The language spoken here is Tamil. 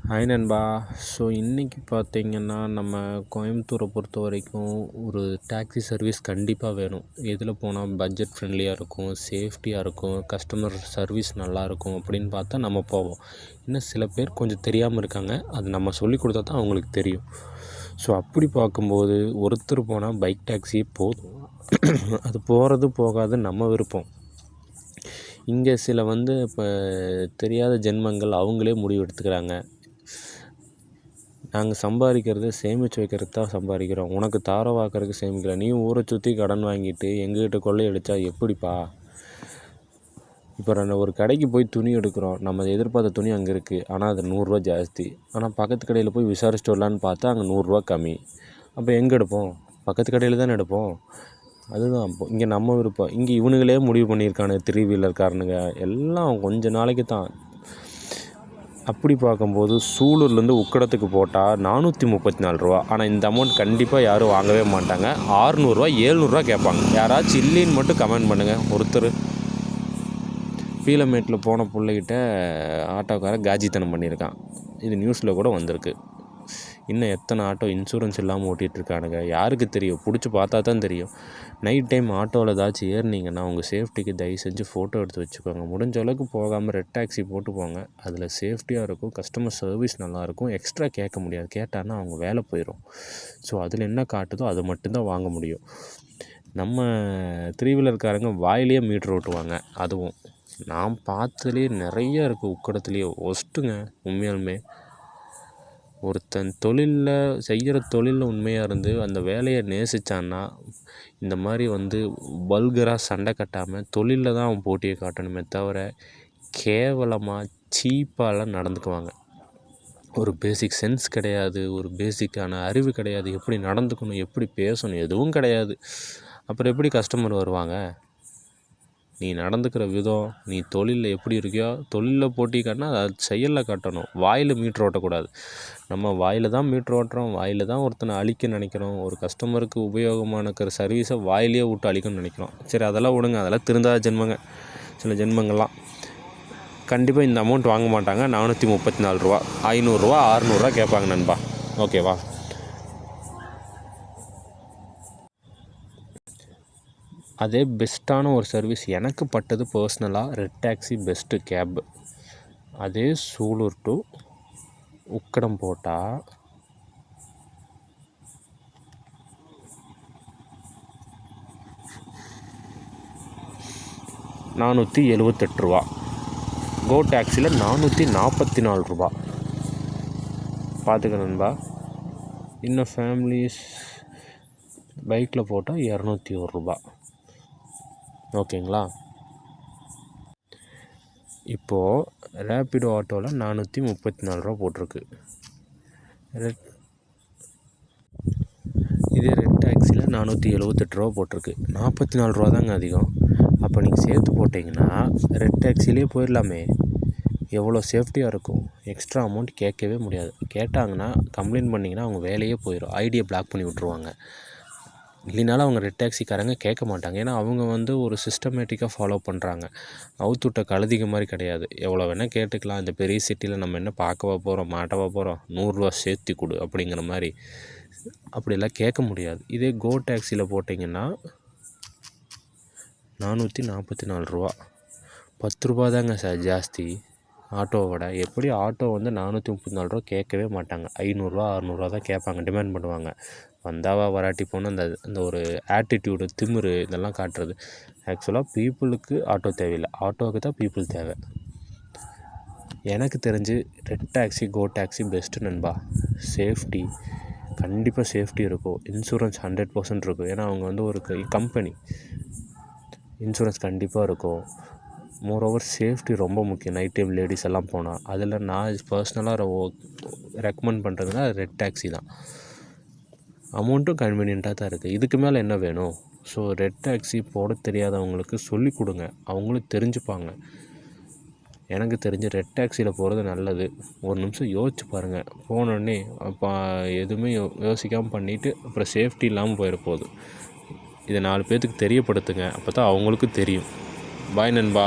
ஹாய் நண்பா. ஸோ இன்றைக்கி பார்த்தீங்கன்னா நம்ம கோயம்புத்தூரை பொறுத்த வரைக்கும் ஒரு டாக்ஸி சர்வீஸ் கண்டிப்பாக வேணும். எதில் போனால் பட்ஜெட் ஃப்ரெண்ட்லியாக இருக்கும், சேஃப்டியாக இருக்கும், கஸ்டமர் சர்வீஸ் நல்லாயிருக்கும் அப்படின்னு பார்த்தா நம்ம போவோம். இன்னும் சில பேர் கொஞ்சம் தெரியாமல் இருக்காங்க. அது நம்ம சொல்லி கொடுத்தா தான் அவங்களுக்கு தெரியும். ஸோ அப்படி பார்க்கும்போது ஒருத்தர் போனால் பைக் டாக்ஸியே போதும். அது போகிறது போகாது நம்ம விருப்பம். இங்கே சில இப்போ தெரியாத ஜென்மங்கள் அவங்களே முடிவு எடுத்துக்கிறாங்க. நாங்கள் சம்பாதிக்கிறது சேமித்து வைக்கிறது தான் சம்பாதிக்கிறோம், உனக்கு தாரவாக்கிறதுக்கு சேமிக்கல, நீ ஊரை சுற்றி கடன் வாங்கிட்டு எங்ககிட்ட கொள்ளையடிச்சா எப்படிப்பா? இப்போ ஒரு கடைக்கு போய் துணி எடுக்கிறோம், நம்ம எதிர்பார்த்த துணி அங்கே இருக்குது, ஆனால் அது 100 ஜாஸ்தி. ஆனால் பக்கத்து கடையில் போய் விசாரிச்சுட்டு வரலான்னு பார்த்தா அங்கே 100 கம்மி. அப்போ எங்கே எடுப்போம்? பக்கத்து கடையில் தானே எடுப்போம். அதுதான் இப்போ இங்கே நம்ம விருப்பம். இங்கே இவனுங்களே முடிவு பண்ணியிருக்கானு 3 வீலர்காரனுங்க எல்லாம் கொஞ்ச நாளைக்கு தான். அப்படி பார்க்கும்போது சூலூர்லேருந்து உக்கடத்துக்கு போட்டால் 434 ரூபா. ஆனால் இந்த அமௌண்ட் கண்டிப்பாக யாரும் வாங்கவே மாட்டாங்க. 600 700 கேட்பாங்க. யாராச்சும் இல்லைன்னு மட்டும் கமெண்ட் பண்ணுங்கள். ஒருத்தர் பீலமேட்டில் போன பிள்ளைகிட்ட ஆட்டோக்காரன் காஜித்தனம் பண்ணியிருக்கான். இது நியூஸில் கூட வந்திருக்கு. இன்னும் எத்தனை ஆட்டோ இன்சூரன்ஸ் இல்லாமல் ஓட்டிகிட்ருக்கானுங்க யாருக்கு தெரியும்? பிடிச்சி பார்த்தா தான் தெரியும். நைட் டைம் ஆட்டோவில் ஏதாச்சும் ஏறினீங்கன்னா உங்கள் சேஃப்டிக்கு தயவு செஞ்சு ஃபோட்டோ எடுத்து வச்சுக்கோங்க. முடிஞ்ச அளவுக்கு போகாமல் ரெட் டாக்ஸி போட்டு போங்க. அதில் சேஃப்டியாக இருக்கும், கஸ்டமர் சர்வீஸ் நல்லாயிருக்கும். எக்ஸ்ட்ரா கேட்க முடியாது, கேட்டான்னா அவங்க வேலை போயிடும். ஸோ அதில் என்ன காட்டுதோ அது மட்டும்தான் வாங்க முடியும். நம்ம 3 வீலர்காரங்க வாயிலேயே மீட்ரு ஓட்டுவாங்க. அதுவும் நான் பார்த்ததுலேயே நிறைய இருக்குது. உக்கடத்துலேயே ஒஸ்ட்டுங்க உண்மையாலுமே. ஒருத்தன் செய்கிற தொழிலில் உண்மையாக இருந்து அந்த வேலையை நேசித்தான்னா இந்த மாதிரி வல்கராக சண்டை கட்டாமல் தொழிலில் தான் அவன் போட்டியை காட்டணுமே தவிர கேவலமாக சீப்பாலாம் நடந்துக்குவாங்க. ஒரு பேசிக் சென்ஸ் கிடையாது, ஒரு பேசிக்கான அறிவு கிடையாது. எப்படி நடந்துக்கணும், எப்படி பேசணும், எதுவும் கிடையாது. அப்புறம் எப்படி கஸ்டமர் வருவாங்க? நீ நடந்துக்கிற விதம், நீ தொழிலில் எப்படி இருக்கியோ தொழிலில் போட்டி காட்டினா அது செயலில் காட்டணும். வாயில் மீட்ரு ஓட்டக்கூடாது. நம்ம வாயில் தான் மீட்ரு ஓட்டுறோம், வாயில் தான் ஒருத்தனை அழிக்க நினைக்கிறோம். ஒரு கஸ்டமருக்கு உபயோகமான இருக்கிற சர்வீஸை வாயிலேயே விட்டு அழிக்கணும்னு நினைக்கிறோம். சரி அதெல்லாம் விடுங்க, அதெல்லாம் திருந்தாத ஜென்மங்க. சில ஜென்மங்கள்லாம் கண்டிப்பாக இந்த அமௌண்ட் வாங்க மாட்டாங்க. 434 ரூபா, 500 600 கேட்பாங்க நண்பா. ஓகேவா? அதே பெஸ்ட்டான ஒரு சர்வீஸ் எனக்கு பட்டது பர்சனலாக ரெட் டாக்ஸி பெஸ்ட்டு கேப். அதே சூலூர் டு உக்கடம் போட்டால் 478 ரூபா. கோ டாக்ஸியில் 444 ரூபா. பார்த்துக்க நண்பா. இன்னும் ஃபேமிலிஸ் பைக்கில் போட்டால் 201 ரூபா. ஓகேங்களா? இப்போது ரேப்பிடோ ஆட்டோவில் 434 ரூபா போட்டிருக்கு. இதே ரெட் டாக்ஸியில் 478 ரூபா போட்டிருக்கு. 44 ரூபா தாங்க அதிகம். அப்போ நீங்கள் சேர்த்து போட்டிங்கன்னா ரெட் டாக்ஸிலே போயிடலாமே. எவ்வளோ சேஃப்டியாக இருக்கும். எக்ஸ்ட்ரா அமௌண்ட் கேட்கவே முடியாது. கேட்டாங்கன்னா கம்ப்ளைண்ட் பண்ணிங்கன்னா அவங்க வேலையே போயிடும். ஐடியை பிளாக் பண்ணி விட்ருவாங்க. இல்லைனாலும் அவங்க ரெட் டாக்ஸிக்காரங்க கேட்க மாட்டாங்க. ஏன்னா அவங்க ஒரு சிஸ்டமேட்டிக்காக ஃபாலோ பண்ணுறாங்க. அவுத்துவிட்ட கழுதிக மாதிரி கிடையாது. எவ்வளோ வேணால் கேட்டுக்கலாம். இந்த பெரிய சிட்டியில் நம்ம என்ன பார்க்கவா போகிறோம், மாட்டவா போகிறோம், 100 ரூபா சேர்த்து கொடு அப்படிங்கிற மாதிரி. அப்படிலாம் கேட்க முடியாது. இதே கோ டாக்ஸியில் போட்டிங்கன்னா 444 ரூபா. 10 ரூபா தாங்க சார் ஜாஸ்தி ஆட்டோவோட. எப்படி ஆட்டோ 434 ரூபா கேட்கவே மாட்டாங்க. 500 600 தான் கேட்பாங்க, டிமாண்ட் பண்ணுவாங்க. வந்தாவா வராட்டி போனால் அந்த ஒரு ஆட்டிடியூடு, திமிரு இதெல்லாம் காட்டுறது. ஆக்சுவலாக பீப்புளுக்கு ஆட்டோ தேவையில்லை, ஆட்டோவுக்கு தான் பீப்புள் தேவை. எனக்கு தெரிஞ்சு ரெட் டாக்ஸி கோ டாக்ஸி பெஸ்ட்டு நண்பா. சேஃப்டி கண்டிப்பாக சேஃப்டி இருக்கும். இன்சூரன்ஸ் 100% இருக்கும். ஏன்னா அவங்க ஒரு கம்பெனி. இன்சூரன்ஸ் கண்டிப்பாக இருக்கும். மோரோவர் சேஃப்டி ரொம்ப முக்கியம். நைட் டைம் லேடிஸ் எல்லாம் போனால் அதில் நான் பர்சனலாக ரெக்கமெண்ட் பண்ணுறதுனா ரெட் டாக்ஸி தான். அமௌண்ட்டும் கன்வீனியண்ட்டாக தான் இருக்குது. இதுக்கு மேலே என்ன வேணும்? ஸோ ரெட் டாக்ஸி போட தெரியாதவங்களுக்கு சொல்லி கொடுங்க, அவங்களும் தெரிஞ்சுப்பாங்க. எனக்கு தெரிஞ்சு ரெட் டாக்ஸியில் போகிறது நல்லது. ஒரு நிமிஷம் யோசிச்சு பாருங்கள். போனோடனே அப்போ எதுவுமே யோசிக்காமல் பண்ணிவிட்டு அப்புறம் சேஃப்டி இல்லாமல் போயிட போகுது. இதை 4 பேர்த்துக்கு தெரியப்படுத்துங்க. அப்போ தான் அவங்களுக்கும் தெரியும். பாய் நண்பா.